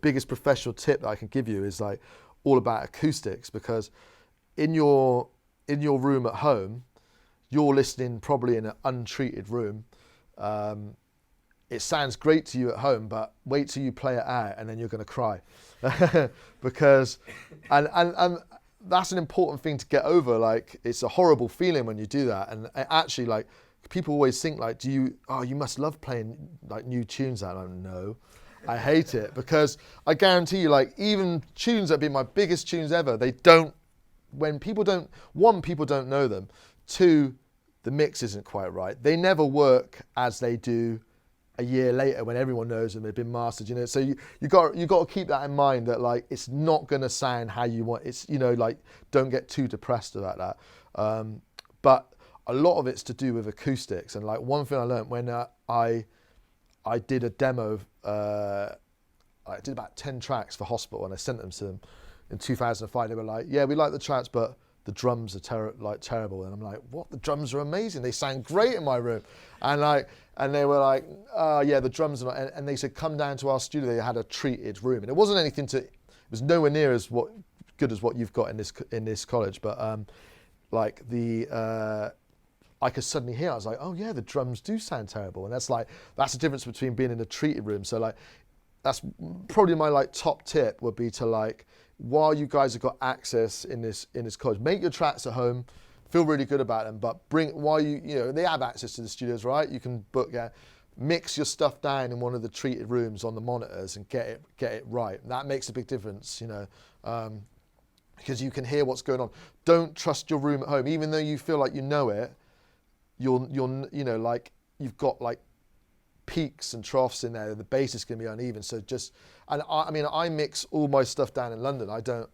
biggest professional tip that I can give you is like all about acoustics, because in your room at home, you're listening probably in an untreated room. It sounds great to you at home, but wait till you play it out and then you're going to cry. Because, and that's an important thing to get over. Like, it's a horrible feeling when you do that. And actually, like, people always think like, you must love playing like new tunes out. I'm like, no, I hate it, because I guarantee you, like, even tunes that have been my biggest tunes ever, people don't know them. Two, the mix isn't quite right. They never work as they do a year later when everyone knows them, they've been mastered, you know. So you got to keep that in mind, that like it's not going to sound how you want. It's, you know, like, don't get too depressed about that. But a lot of it's to do with acoustics. And like one thing I learned when I did a demo, I did about 10 tracks for Hospital, and I sent them to them in 2005. They were like, yeah, we like the tracks, but the drums are terrible. And I'm like, what? The drums are amazing. They sound great in my room. And they were like, oh yeah, the drums are not. And they said, come down to our studio. They had a treated room, and it wasn't anything it was nowhere near as good as what you've got in this college. But I could suddenly hear, I was like, oh yeah, the drums do sound terrible. And that's the difference between being in a treated room. So like, that's probably my like top tip would be to, like, while you guys have got access in this college, make your tracks at home, feel really good about them, but they have access to the studios, right? You can mix your stuff down in one of the treated rooms on the monitors and get it right. And that makes a big difference, you know, because you can hear what's going on. Don't trust your room at home, even though you feel like you know it. You'll you know, like, you've got like peaks and troughs in there. The bass is going to be uneven. So I mix all my stuff down in London.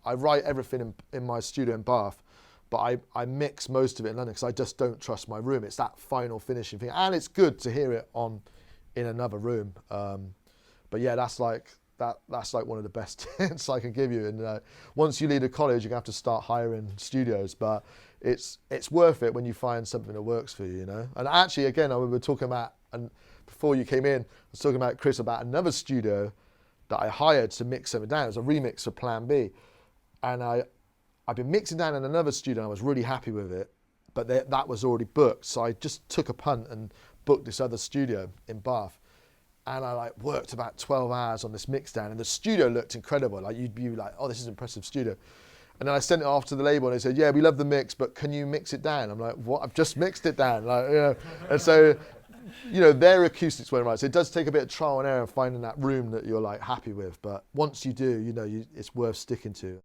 I write everything in my studio in Bath, but I mix most of it in London because I just don't trust my room. It's that final finishing thing, and it's good to hear it in another room. But yeah, that's like one of the best tips I can give you. And once you leave a college, you're gonna have to start hiring studios, but it's worth it when you find something that works for you, you know. And actually, again, we were talking about, and before you came in, I was talking about Chris about another studio that I hired to mix something down. It was a remix for Plan B, and I've been mixing down in another studio. And I was really happy with it, but that was already booked. So I just took a punt and booked this other studio in Bath. And I like worked about 12 hours on this mix down, and the studio looked incredible. Like, you'd be like, oh, this is an impressive studio. And then I sent it off to the label, and they said, yeah, we love the mix, but can you mix it down? I'm like, what? I've just mixed it down. Like, you know. And so, you know, their acoustics weren't right. So it does take a bit of trial and error finding that room that you're like happy with. But once you do, you know, it's worth sticking to.